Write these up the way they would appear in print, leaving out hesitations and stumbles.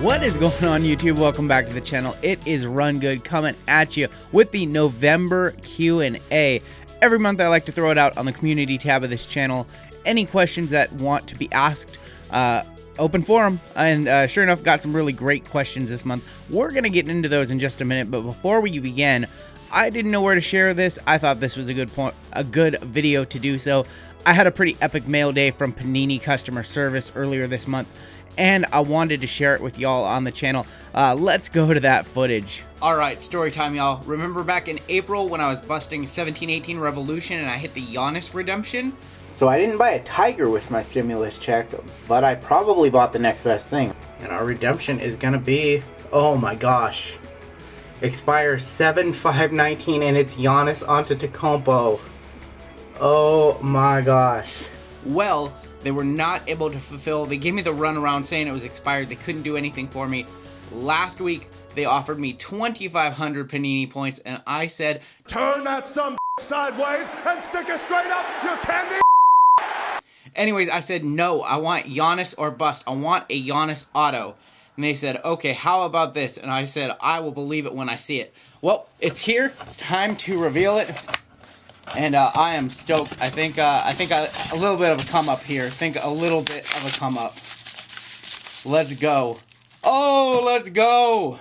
What is going on, YouTube? Welcome back to the channel. It is Run Good coming at you with the November Q&A. Every month I like to throw it out on the community tab of this channel. Any questions that want to be asked, open forum. And sure enough, got some really great questions this month. We're going to get into those in just a minute, but before we begin, I didn't know where to share this. I thought this was a good video to do so. I had a pretty epic mail day from Panini customer service earlier this month, and I wanted to share it with y'all on the channel. Let's go to that footage. All right, story time, y'all. Remember back in April when I was busting 1718 Revolution and I hit the Giannis redemption? So I didn't buy a Tiger with my stimulus check, but I probably bought the next best thing. And our redemption is gonna be, oh my gosh, expires 7/5/19, and it's Giannis Antetokounmpo. Oh my gosh. Well, they were not able to fulfill. They gave me the runaround saying it was expired. They couldn't do anything for me. Last week, they offered me 2,500 Panini points, and I said, turn that some sideways and stick it straight up, you candy. Anyways, I said, no, I want Giannis or bust. I want a Giannis auto. And they said, okay, how about this? And I said, I will believe it when I see it. Well, it's here. It's time to reveal it. And I am stoked. I think a little bit of a come up here. A little bit of a come up. Let's go. Oh, let's go.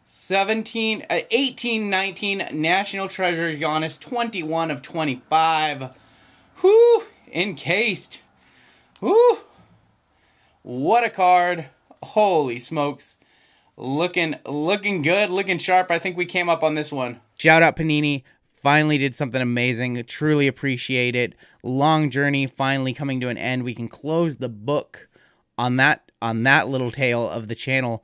18-19 National Treasures Giannis, 21 of 25. Whoo, encased. Whoo. What a card. Holy smokes. Looking good, looking sharp. I think we came up on this one. Shout out Panini. Finally did something amazing. Truly appreciate it. Long journey finally coming to an end. We can close the book on that little tale of the channel.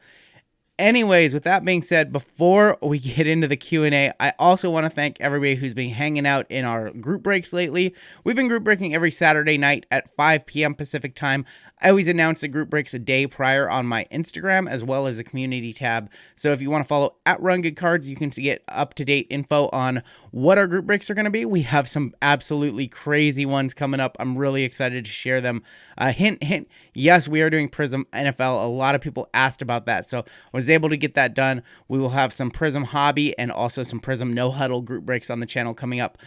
Anyways, with that being said, before we get into the Q&A, I also want to thank everybody who's been hanging out in our group breaks lately. We've been group breaking every Saturday night at 5 p.m. Pacific time. I always announce the group breaks a day prior on my Instagram as well as the community tab. So if you want to follow @RunGoodCards, you can get up-to-date info on what our group breaks are going to be. We have some absolutely crazy ones coming up. I'm really excited to share them. Hint, hint, yes, we are doing Prism NFL. A lot of people asked about that, so I was able to get that done. We will have some Prism Hobby and also some Prism No Huddle group breaks on the channel coming up.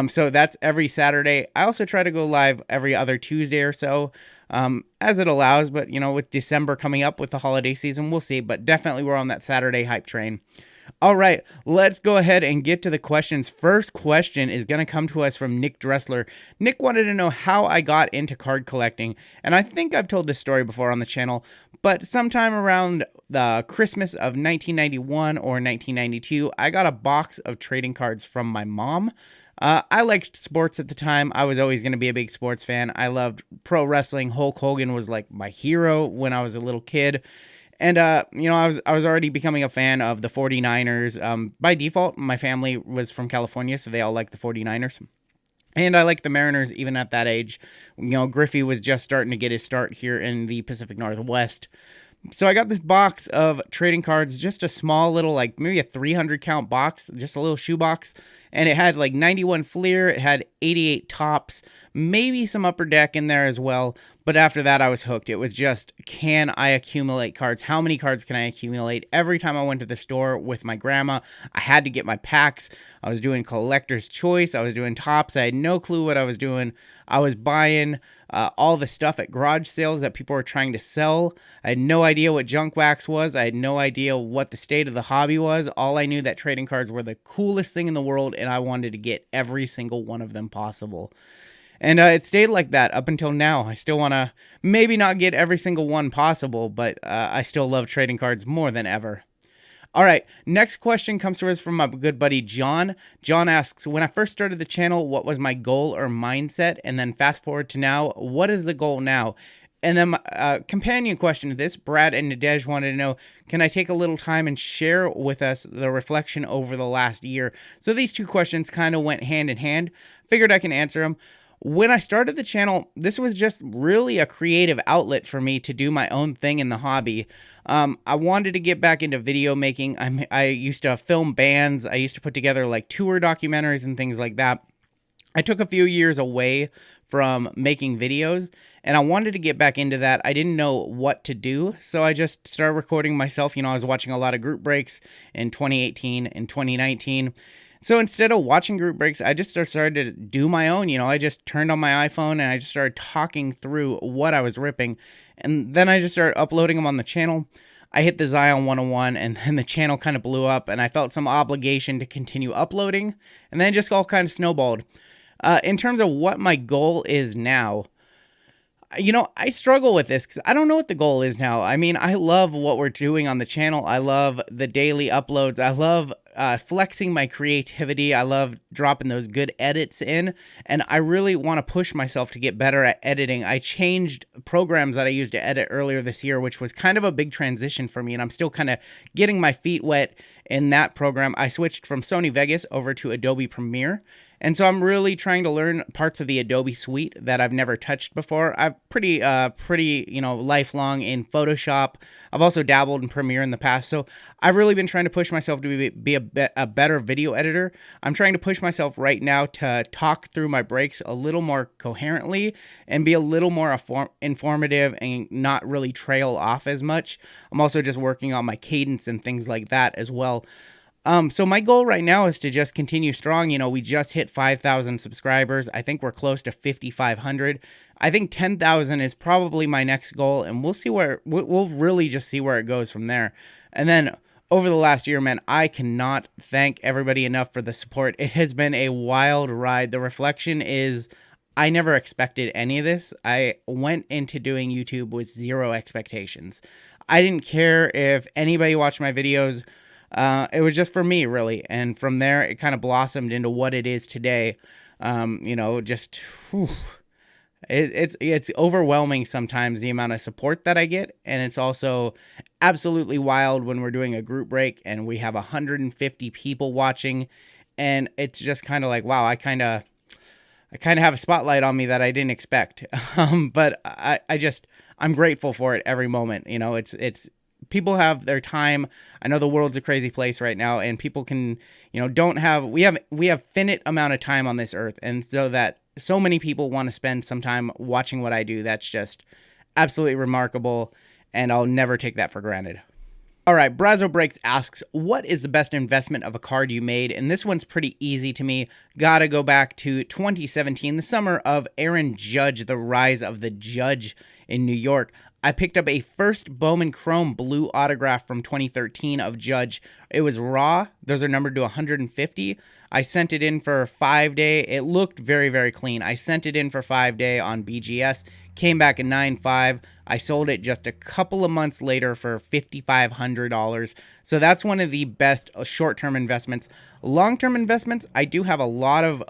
So that's every Saturday. I also try to go live every other Tuesday or so, as it allows, but you know, with December coming up with the holiday season, we'll see. But definitely we're on that Saturday hype train. All right, let's go ahead and get to the questions. First question is going to come to us from Nick Dressler. Nick wanted to know how I got into card collecting, and I think I've told this story before on the channel, but sometime around the Christmas of 1991 or 1992, I got a box of trading cards from my mom. I liked sports at the time. I was always going to be a big sports fan. I loved pro wrestling. Hulk Hogan was like my hero when I was a little kid. And, you know, I was already becoming a fan of the 49ers. By default, my family was from California, so they all liked the 49ers. And I liked the Mariners even at that age. You know, Griffey was just starting to get his start here in the Pacific Northwest. So I got this box of trading cards, just a small little, like maybe a 300 count box, just a little shoe box. And it had like 91 Fleer, it had 88 Tops, maybe some Upper Deck in there as well. But after that, I was hooked. It was just, can I accumulate cards? How many cards can I accumulate? Every time I went to the store with my grandma, I had to get my packs. I was doing collector's choice. I was doing Tops. I had no clue what I was doing. I was buying all the stuff at garage sales that people were trying to sell. I had no idea what junk wax was. I had no idea what the state of the hobby was. All I knew that trading cards were the coolest thing in the world, and I wanted to get every single one of them possible. And it stayed like that up until now. I still want to maybe not get every single one possible, but I still love trading cards more than ever. All right, next question comes to us from my good buddy John. John asks, when I first started the channel, what was my goal or mindset? And then fast forward to now, what is the goal now? And then companion question to this, Brad and Nadej wanted to know, can I take a little time and share with us the reflection over the last year? So these two questions kind of went hand in hand. Figured I can answer them. When I started the channel, this was just really a creative outlet for me to do my own thing in the hobby. I wanted to get back into video making. I used to film bands. I used to put together like tour documentaries and things like that. I took a few years away from making videos, and I wanted to get back into that. I didn't know what to do, so I just started recording myself. You know, I was watching a lot of group breaks in 2018 and 2019. So instead of watching group breaks, I just started to do my own. You know, I just turned on my iPhone and I just started talking through what I was ripping, and then I just started uploading them on the channel. I hit the Zion 101, and then the channel kind of blew up, and I felt some obligation to continue uploading, and then it just all kind of snowballed. In terms of what my goal is now, you know, I struggle with this because I don't know what the goal is now. I mean, I love what we're doing on the channel. I love the daily uploads. I love flexing my creativity. I love dropping those good edits in, and I really want to push myself to get better at editing. I changed programs that I used to edit earlier this year, which was kind of a big transition for me, and I'm still kind of getting my feet wet in that program. I switched from Sony Vegas over to Adobe Premiere. And so I'm really trying to learn parts of the Adobe suite that I've never touched before. I'm pretty, you know, lifelong in Photoshop. I've also dabbled in Premiere in the past. So I've really been trying to push myself to be a better video editor. I'm trying to push myself right now to talk through my breaks a little more coherently and be a little more informative and not really trail off as much. I'm also just working on my cadence and things like that as well. So my goal right now is to just continue strong. You know, we just hit 5,000 subscribers. I think we're close to 5,500. I think 10,000 is probably my next goal, and we'll see where, we'll really just see where it goes from there. And then over the last year, man, I cannot thank everybody enough for the support. It has been a wild ride. The reflection is, I never expected any of this. I went into doing YouTube with zero expectations. I didn't care if anybody watched my videos. It was just for me, really. And from there, it kind of blossomed into what it is today. You know, just, whew, it's overwhelming sometimes, the amount of support that I get. And it's also absolutely wild when we're doing a group break and we have 150 people watching. And it's just kind of like, wow, I kind of have a spotlight on me that I didn't expect. But I'm grateful for it every moment. You know, it's, people have their time. I know the world's a crazy place right now, and people can, you know, we have finite amount of time on this earth. And so that so many people want to spend some time watching what I do. That's just absolutely remarkable. And I'll never take that for granted. All right, Brazo Breaks asks, what is the best investment of a card you made? And this one's pretty easy to me. Gotta go back to 2017, the summer of Aaron Judge, the rise of the Judge in New York. I picked up a first Bowman Chrome blue autograph from 2013 of Judge. It was raw. Those are numbered to 150. I sent it in for 5-day. It looked very, very clean. I sent it in for 5-day on BGS. Came back at 9.5. I sold it just a couple of months later for $5,500. So that's one of the best short-term investments. Long-term investments, I do have a lot of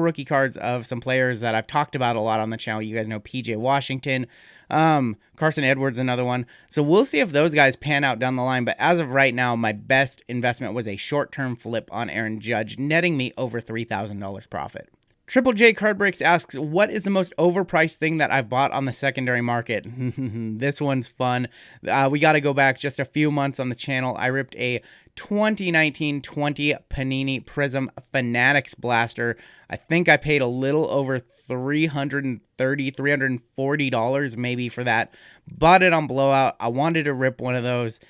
rookie cards of some players that I've talked about a lot on the channel. You guys know PJ Washington, Carson Edwards, another one. So we'll see if those guys pan out down the line. But as of right now, my best investment was a short-term flip on Aaron Judge, netting me over $3,000 profit. Triple J Card Breaks asks, what is the most overpriced thing that I've bought on the secondary market? This one's fun. We got to go back just a few months on the channel. I ripped a 2019-20 Panini Prism Fanatics Blaster. I think I paid a little over $330, $340 maybe for that. Bought it on Blowout. I wanted to rip one of those,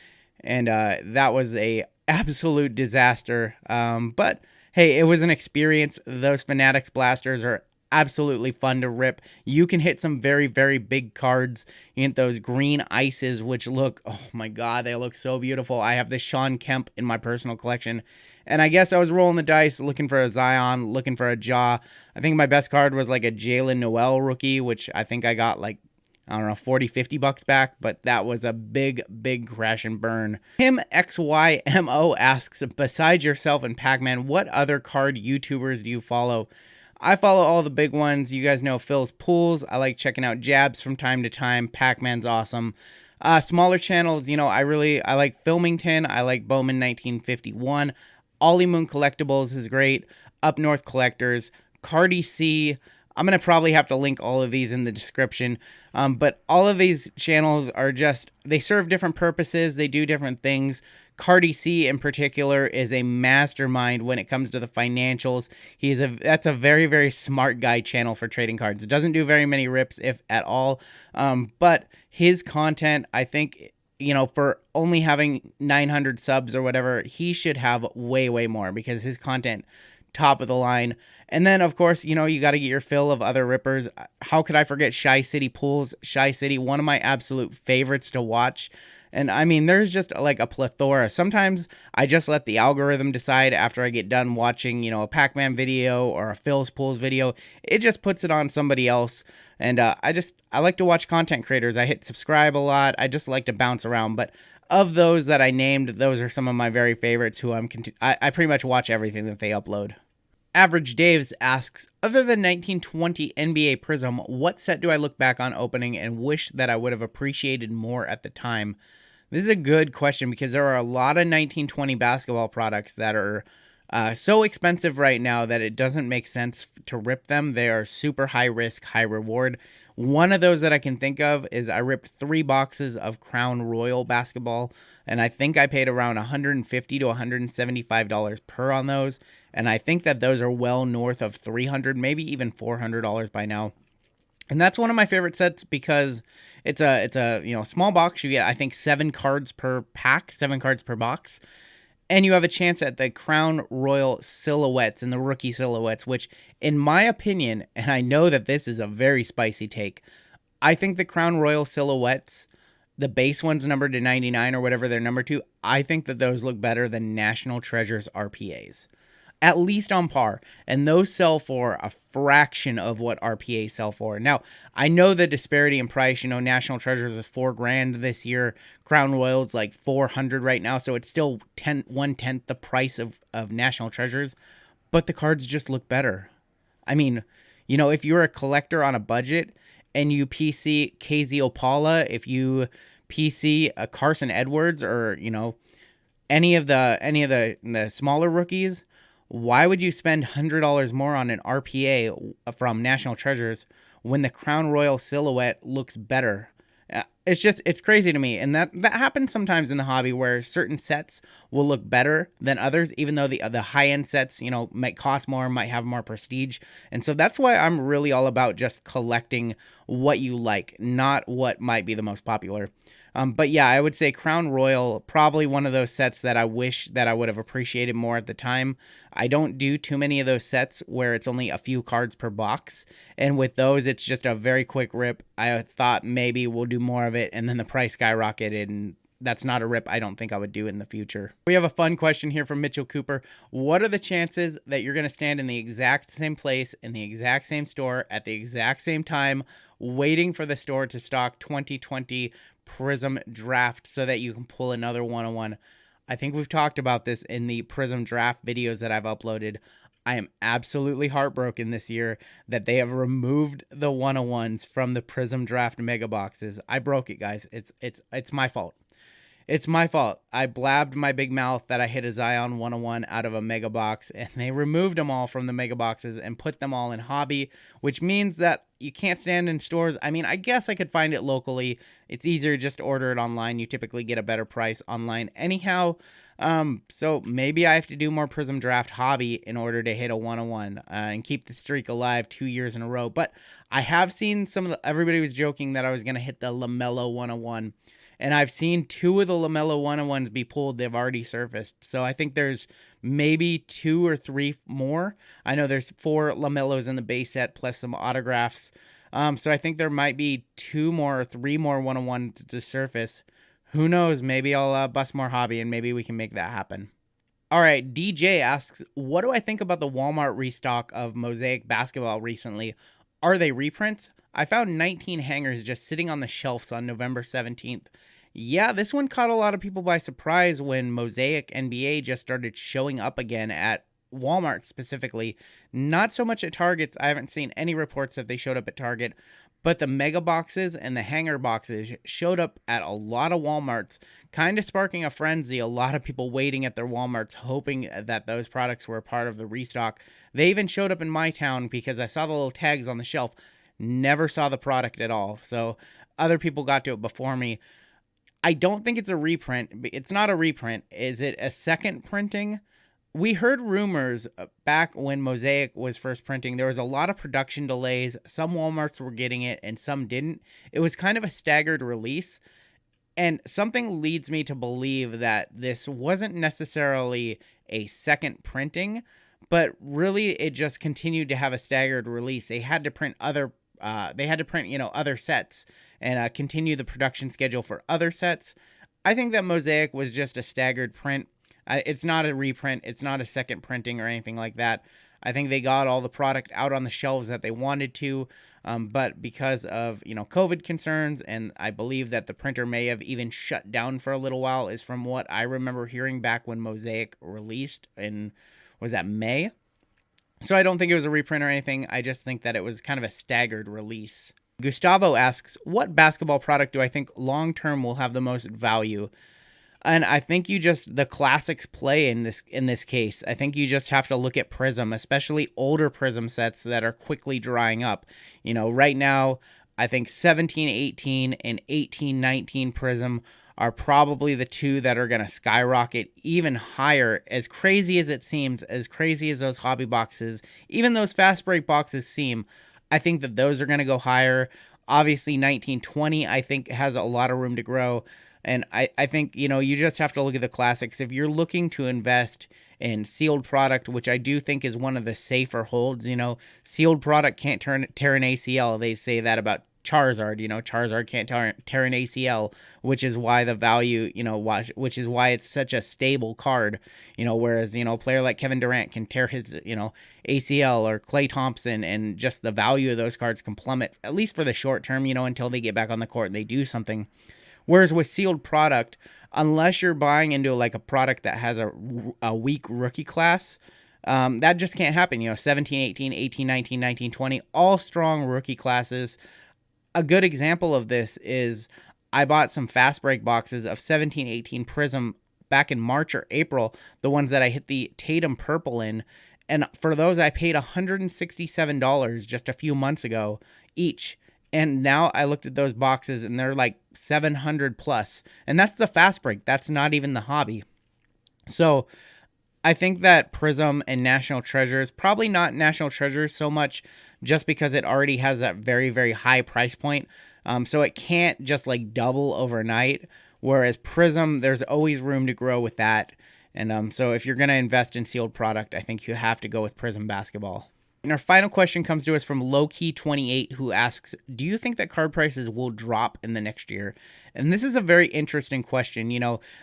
and that was a absolute disaster. But hey, it was an experience. Those Fanatics blasters are absolutely fun to rip. You can hit some very, very big cards. You get those green ices, which look, oh my God, they look so beautiful. I have this Sean Kemp in my personal collection. And I guess I was rolling the dice, looking for a Zion, looking for a Ja. I think my best card was like a Jalen Noel rookie, which I think I got like, I don't know, 40, 50 bucks back, but that was a big, big crash and burn. Him XYMO asks, besides yourself and Pac-Man, what other card YouTubers do you follow? I follow all the big ones. You guys know Phil's Pools. I like checking out Jabs from time to time. Pac-Man's awesome. Smaller channels, you know, I like Philmington. I like Bowman 1951. Oli-MOON Collectibles is great. Up North Collectors. Cardi-C. I'm going to probably have to link all of these in the description. But all of these channels are just, they serve different purposes. They do different things. Cardi-C in particular is a mastermind when it comes to the financials. That's a very, very smart guy channel for trading cards. It doesn't do very many rips, if at all. But his content, I think, for only having 900 subs or whatever, he should have way, way more, because his content, top of the line. And then, of course, you got to get your fill of other rippers. How could I forget Shy City Pools? Shy City, one of my absolute favorites to watch. And I mean, there's just like a plethora. Sometimes I just let the algorithm decide after I get done watching, a Pac-Man video or a Phil's Pools video. It just puts it on somebody else. And I like to watch content creators. I hit subscribe a lot. I just like to bounce around. But of those that I named, those are some of my very favorites who I pretty much watch everything that they upload. Average Daves asks, other than 1920 NBA Prism, what set do I look back on opening and wish that I would have appreciated more at the time? This is a good question, because there are a lot of 1920 basketball products that are so expensive right now that it doesn't make sense to rip them. They are super high risk, high reward. One of those that I can think of is I ripped 3 boxes of Crown Royal basketball, and I think I paid around $150 to $175 per on those. And I think that those are well north of $300, maybe even $400 by now. And that's one of my favorite sets, because it's a small box. You get, I think, 7 cards per pack, 7 cards per box. And you have a chance at the Crown Royal silhouettes and the rookie silhouettes, which, in my opinion, and I know that this is a very spicy take, I think the Crown Royal silhouettes, the base ones numbered to 99 or whatever they're numbered to, I think that those look better than National Treasures RPAs. At least on par, and those sell for a fraction of what RPAs sell for. Now, I know the disparity in price. National Treasures was $4,000 this year. Crown Royal's like $400 right now, so it's still 1/10 the price of National Treasures, but the cards just look better. I mean, if you're a collector on a budget and you PC KZ Opala, if you PC a Carson Edwards, or any of the smaller rookies, why would you spend $100 more on an RPA from National Treasures when the Crown Royal silhouette looks better? It's crazy to me. And that happens sometimes in the hobby, where certain sets will look better than others, even though the high-end sets, might cost more, might have more prestige. And so that's why I'm really all about just collecting what you like, not what might be the most popular. But yeah, I would say Crown Royal, probably one of those sets that I wish that I would have appreciated more at the time. I don't do too many of those sets where it's only a few cards per box. And with those, it's just a very quick rip. I thought maybe we'll do more of it, and then the price skyrocketed, and that's not a rip I don't think I would do in the future. We have a fun question here from Mitchell Cooper. What are the chances that you're going to stand in the exact same place, in the exact same store, at the exact same time, waiting for the store to stock 2020 Prism Draft so that you can pull another 101? I think we've talked about this in the Prism Draft videos that I've uploaded. I am absolutely heartbroken this year that they have removed the 101s from the Prism Draft mega boxes. I broke it, guys. It's my fault. It's my fault. I blabbed my big mouth that I hit a Zion 101 out of a mega box, and they removed them all from the mega boxes and put them all in hobby, which means that you can't stand in stores. I mean, I guess I could find it locally. It's easier just to order it online. You typically get a better price online anyhow. So maybe I have to do more Prism Draft hobby in order to hit a 101 and keep the streak alive 2 years in a row. But I have seen everybody was joking that I was going to hit the LaMelo 101. And I've seen 2 of the LaMelo 101s be pulled. They've already surfaced. So I think there's maybe 2 or 3 more. I know there's 4 LaMelos in the base set plus some autographs. So I think there might be 2 more or 3 more 101s to surface. Who knows? Maybe I'll bust more hobby and maybe we can make that happen. All right, DJ asks, what do I think about the Walmart restock of Mosaic basketball recently? Are they reprints? I found 19 hangers just sitting on the shelves on November 17th. Yeah, this one caught a lot of people by surprise when Mosaic NBA just started showing up again at Walmart specifically. Not so much at Targets. I haven't seen any reports that they showed up at Target, but the mega boxes and the hanger boxes showed up at a lot of Walmarts, kind of sparking a frenzy. A lot of people waiting at their Walmarts, hoping that those products were a part of the restock. They even showed up in my town because I saw the little tags on the shelf. Never saw the product at all. So other people got to it before me. I don't think it's a reprint. It's not a reprint. Is it a second printing? We heard rumors back when Mosaic was first printing. There was a lot of production delays. Some Walmarts were getting it and some didn't. It was kind of a staggered release. And something leads me to believe that this wasn't necessarily a second printing, but really it just continued to have a staggered release. They had to print other other sets and continue the production schedule for other sets. I think that Mosaic was just a staggered print. It's not a reprint. It's not a second printing or anything like that. I think they got all the product out on the shelves that they wanted to, but because of, COVID concerns, and I believe that the printer may have even shut down for a little while, is from what I remember hearing back when Mosaic released in, was that May? So I don't think it was a reprint or anything. I just think that it was kind of a staggered release. Gustavo asks, what basketball product do I think long-term will have the most value? And I think the classics play in this case. I think you just have to look at Prism, especially older Prism sets that are quickly drying up. Right now, I think 17-18 and 18-19 Prism are probably the two that are going to skyrocket even higher. As crazy as it seems, as crazy as those hobby boxes, even those fast break boxes seem, I think that those are going to go higher. Obviously, 1920, I think, has a lot of room to grow. And I think, you just have to look at the classics. If you're looking to invest in sealed product, which I do think is one of the safer holds, sealed product can't tear an ACL. They say that about Charizard, Charizard can't tear an ACL, which is why the value, which is why it's such a stable card, whereas, a player like Kevin Durant can tear his, ACL, or Klay Thompson, and just the value of those cards can plummet, at least for the short term, until they get back on the court and they do something. Whereas with sealed product, unless you're buying into like a product that has a weak rookie class, that just can't happen. 17, 18, 18, 19, 19, 20, all strong rookie classes. A good example of this is I bought some fast break boxes of 17, 18 Prism back in March or April, the ones that I hit the Tatum purple in. And for those, I paid $167 just a few months ago each. And now I looked at those boxes and they're like 700 plus. And that's the fast break. That's not even the hobby. So I think that Prism and National Treasures, probably not National Treasures so much just because it already has that very, very high price point. So it can't just like double overnight. Whereas Prism, there's always room to grow with that. And so if you're going to invest in sealed product, I think you have to go with Prism basketball. And our final question comes to us from Lowkey28, who asks, do you think that card prices will drop in the next year? And this is a very interesting question.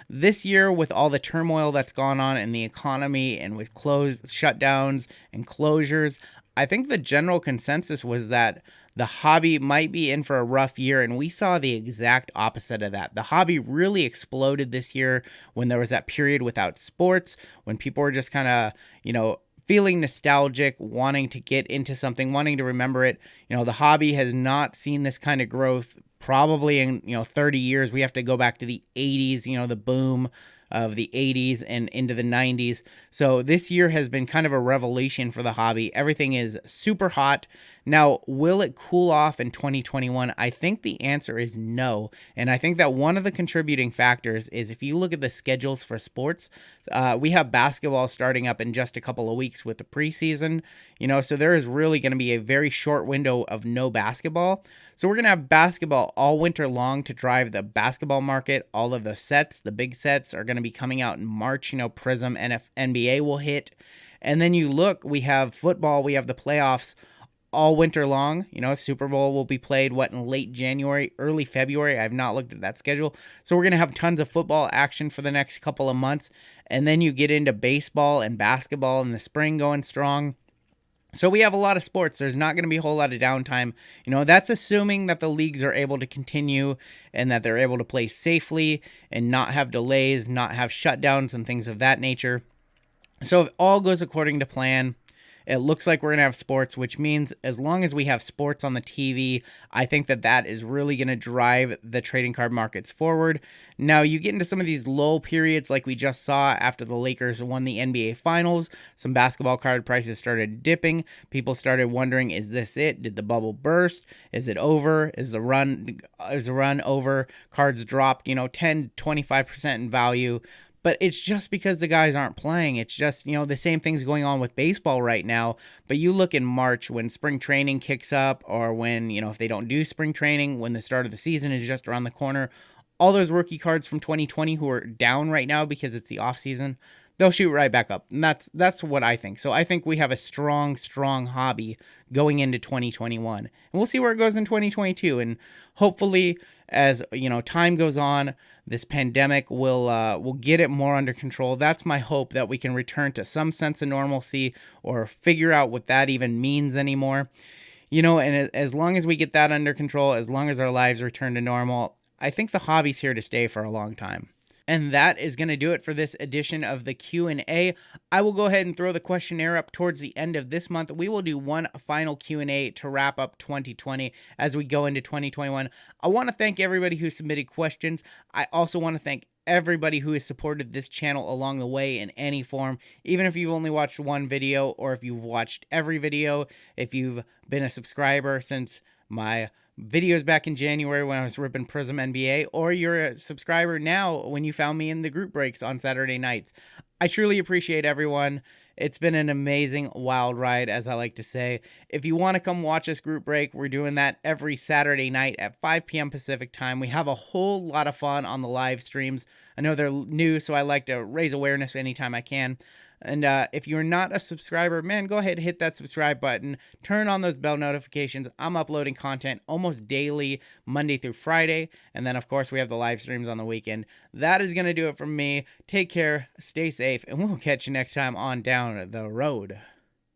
This year with all the turmoil that's gone on in the economy and with shutdowns and closures, I think the general consensus was that the hobby might be in for a rough year, and we saw the exact opposite of that. The hobby really exploded this year when there was that period without sports, when people were just kind of, feeling nostalgic, wanting to get into something, wanting to remember it. The hobby has not seen this kind of growth probably in, 30 years. We have to go back to the 80s, the boom of the 80s and into the 90s. So this year has been kind of a revelation for the hobby. Everything is super hot. Now, will it cool off in 2021? I think the answer is no. And I think that one of the contributing factors is if you look at the schedules for sports, we have basketball starting up in just a couple of weeks with the preseason, so there is really going to be a very short window of no basketball. So we're going to have basketball all winter long to drive the basketball market. All of the sets, the big sets, are going to be coming out in March. Prism and NBA will hit. And then you look, we have football, we have the playoffs all winter long. Super Bowl will be played, in late January, early February. I've not looked at that schedule. So we're going to have tons of football action for the next couple of months. And then you get into baseball and basketball in the spring going strong. So we have a lot of sports. There's not going to be a whole lot of downtime. That's assuming that the leagues are able to continue and that they're able to play safely and not have delays, not have shutdowns and things of that nature. So if all goes according to plan, It looks like we're going to have sports, which means as long as we have sports on the TV, I think that is really going to drive the trading card markets forward. Now, you get into some of these lull periods like we just saw after the Lakers won the NBA Finals. Some basketball card prices started dipping. People started wondering, is this it? Did the bubble burst? Is it over? Is the run over? Cards dropped, 10, 25% in value. But it's just because the guys aren't playing. It's just, the same thing's going on with baseball right now. But you look in March when spring training kicks up, or when, if they don't do spring training, when the start of the season is just around the corner, all those rookie cards from 2020 who are down right now because it's the off season, they'll shoot right back up. And that's what I think. So I think we have a strong hobby going into 2021. And we'll see where it goes in 2022. And hopefully, as time goes on, this pandemic will get it more under control. That's my hope, that we can return to some sense of normalcy, or figure out what that even means anymore. And as long as we get that under control, as long as our lives return to normal, I think the hobby's here to stay for a long time. And that is going to do it for this edition of the Q&A. I will go ahead and throw the questionnaire up towards the end of this month. We will do one final Q&A to wrap up 2020 as we go into 2021. I want to thank everybody who submitted questions. I also want to thank everybody who has supported this channel along the way in any form, even if you've only watched one video, or if you've watched every video, if you've been a subscriber since my videos back in January when I was ripping Prism NBA, or you're a subscriber now when you found me in the group breaks on Saturday nights. I truly appreciate everyone. It's been an amazing wild ride, as I like to say. If you want to come watch us group break, we're doing that every Saturday night at 5 p.m. Pacific time. We have a whole lot of fun on the live streams. I know they're new, so I like to raise awareness anytime I can. And if you're not a subscriber, man, go ahead and hit that subscribe button. Turn on those bell notifications. I'm uploading content almost daily, Monday through Friday. And then, of course, we have the live streams on the weekend. That is going to do it from me. Take care, stay safe, and we'll catch you next time on Down the Road.